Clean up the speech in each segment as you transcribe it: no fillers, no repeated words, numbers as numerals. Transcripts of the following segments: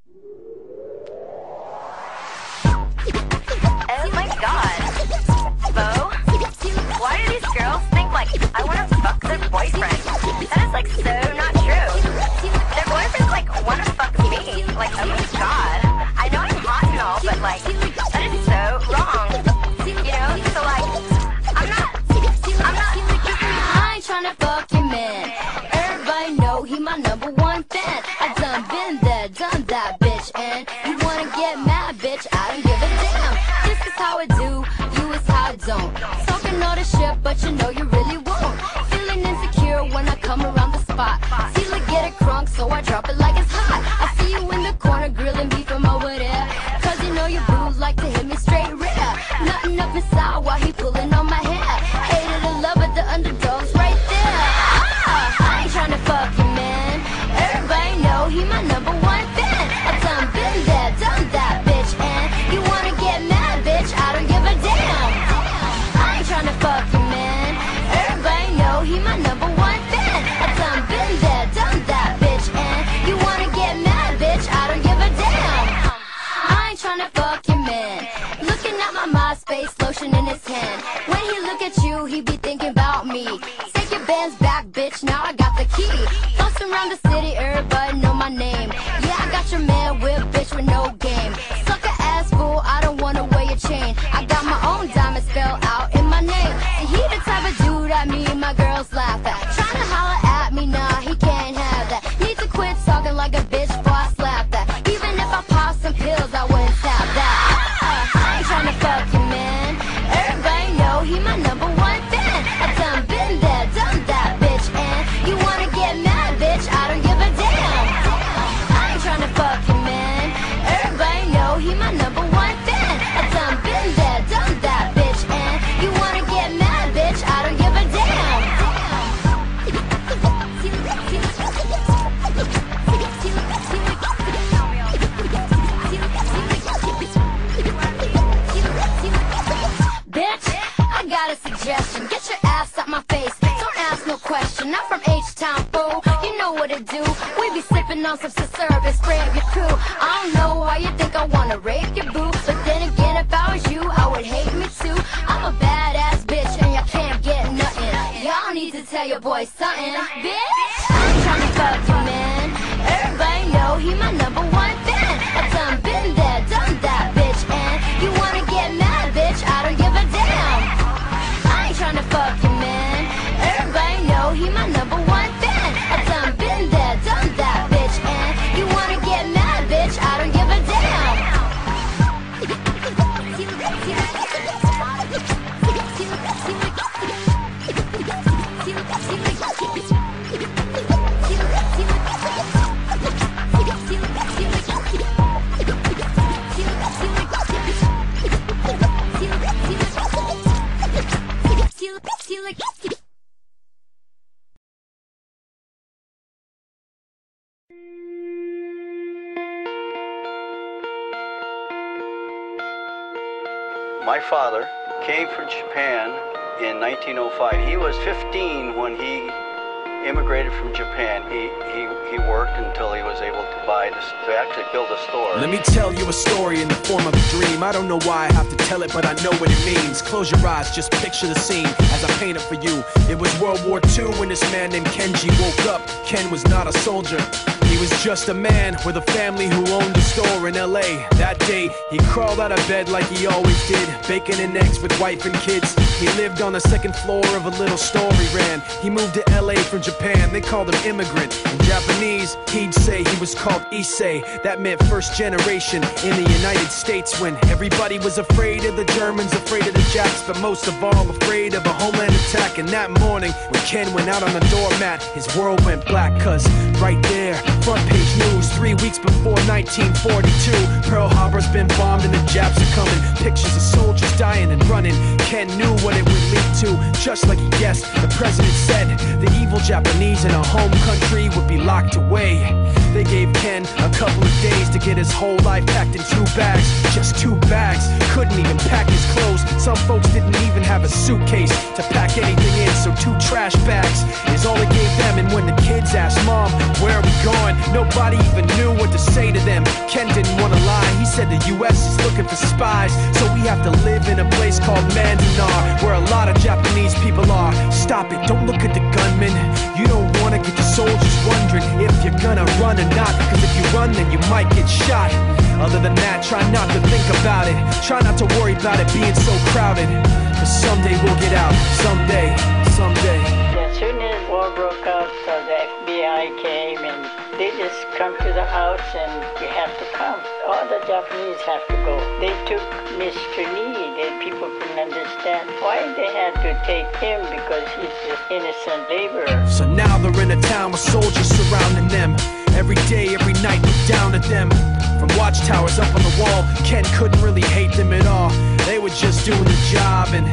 Oh my god. Bo? Why do these girls think, like, I want to fuck their boyfriend? That is, like, so not true. Their boyfriends, like, want to fuck me. Like, oh my god. I know I'm hot and all, but, like, that is so wrong. You know? So, like, I'm not. I ain't tryna fuck your man. Everybody know he my #1 fan. I done been there, done that, bitch. And you wanna get mad, bitch? I don't give a damn. This is how I do, you is how I don't. Talking all the shit, but you know you really won't. Feeling insecure when I come around the spot. See, like, get it crunk, so I drop it like it's hot. I see you in the corner grilling me from over there. Cause you know your boo like to hit me straight rear. Nothing up inside while he pulling on my hair. Hated or love it, the underdog's right there. I ain't tryna fuck you, man. Everybody know he my #1 fan. I done been there, done that, bitch. And you wanna get mad, bitch? I don't give a damn. I ain't tryna fuck you, man. Everybody know he my #1 fan. I done been there, done that, bitch. And you wanna get mad, bitch? I don't give a damn. I ain't tryna fuck your man. Looking at my MySpace lotion in his hand. When he look at you, he be thinking about me. Take your bands back, bitch, now I got the key. Flossing around the city, everybody know my name. Yeah, I got your man with bitch with no game. Sucker ass fool, I don't wanna wear your chain. I got my own diamond spell out in my name. And he the type of dude that me and my girls laugh at. Tryna holler at me, nah, he can't have that. Need to quit talking like a bitch before I slap that. Even if I pop some pills, I wouldn't tap that. I ain't tryna fuck you, man. Everybody know he my #1 fan. I done been there, done that, bitch. And you wanna get mad, bitch? I don't give a damn. I ain't tryna fuck you, man. Everybody know he my #1 fan. I done been there, done that, bitch. And you wanna get mad, bitch? I don't give a damn. Bitch, I got a suggestion. Get your ass out my face. Don't ask no question. Not from H-Town, fool. You know what to do. We be sipping on some service, spray up your crew. I don't know why you think I wanna rape your boo. But then again, if I was you, I would hate me too. I'm a badass bitch and you can't get nothing. Y'all need to tell your boy something. Bitch, I ain't tryna fuck you, man. Everybody know he my #1 fan. I done been there, done that, bitch. And you wanna get mad, bitch? I don't give a damn. I ain't tryna fuck you, man. Everybody know he my #1 fan. I done been there, done that, bitch. And you wanna get mad, bitch? I don't give a damn. My father came from Japan in 1905. He was 15 when he immigrated from Japan. He worked until he was able to to actually build a store. Let me tell you a story in the form of a dream. I don't know why I have to tell it, but I know what it means. Close your eyes, just picture the scene as I paint it for you. It was World War II when this man named Kenji woke up. Ken was not a soldier. He was just a man with a family who owned a store in LA. That day, he crawled out of bed like he always did, bacon and eggs with wife and kids. He lived on the second floor of a little store he ran. He moved to LA from Japan, they called him immigrant. In Japanese, he'd say he was called Issei. That meant first generation in the United States, when everybody was afraid of the Germans, afraid of the Japs, but most of all afraid of a homeland attack. And that morning, when Ken went out on the doormat, his world went black, cause right there, front page news, 3 weeks before 1942, Pearl Harbor's been bombed and the Japs are coming. Pictures of soldiers dying and running. Ken knew what it would lead to, just like he guessed. The president said the evil Japanese in our home country would be locked away. They gave Ken a couple of days to get his whole life packed in 2 bags. Just 2 bags, couldn't even pack his clothes. Some folks didn't even have a suitcase to pack anything in, so 2 trash bags is all they gave them. And when the kids asked Mom, where are we going? Nobody even knew what to say to them. Ken didn't want to lie, he said the US is looking for spies. So we have to live in a place called Manzanar, where a lot of Japanese people are. Stop it, don't look at the gunman. You don't want to get your soldiers wondering if you're gonna run or not, cause if you run then you might get shot. Other than that, try not to think about it. Try not to worry about it being so crowded. Cause someday we'll get out, someday, someday. As soon as war broke out, so the FBI came and they just come to the house and you have to come. All the Japanese have to go. They took Mr. Need and people couldn't understand why they had to take him because he's just innocent laborer. So now they're in a town with soldiers surrounding them. Every day, every night, look down at them. From watchtowers up on the wall, Ken couldn't really hate them at all. They were just doing the job and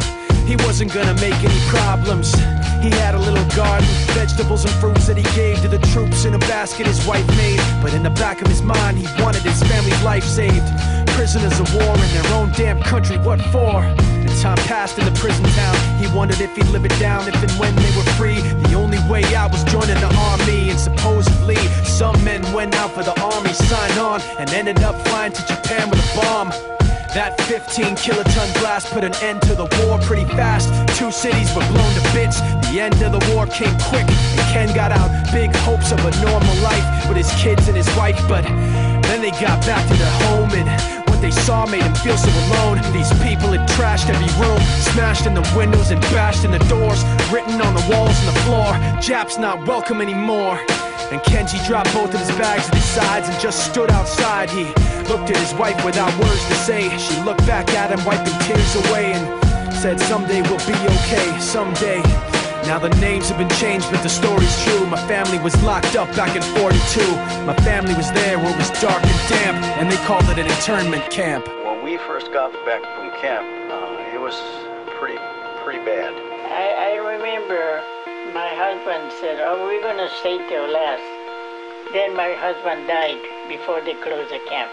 he wasn't gonna make any problems. He had a little garden, vegetables and fruits that he gave to the troops in a basket his wife made. But in the back of his mind, he wanted his family's life saved. Prisoners of war in their own damn country, what for? And time passed in the prison town. He wondered if he'd live it down if and when they were free. The only way out was joining the army. And supposedly, some men went out for the army, signed on, and ended up flying to Japan with a bomb. That 15-kiloton blast put an end to the war pretty fast. 2 cities were blown to bits. The end of the war came quick, and Ken got out. Big hopes of a normal life with his kids and his wife. But then they got back to their home, and what they saw made him feel so alone. These people had trashed every room, smashed in the windows and bashed in the doors, written on the walls and the floor, "Japs not welcome anymore." And Kenji dropped both of his bags at his sides and just stood outside. He looked at his wife without words to say. She looked back at him, wiping tears away, and said, "Someday we'll be okay, someday." Now the names have been changed, but the story's true. My family was locked up back in '42. My family was there where it was dark and damp, and they called it an internment camp. When we first got back from camp, it was pretty bad. I remember my husband said, "Oh, we're gonna stay till last." Then my husband died before they closed the camp.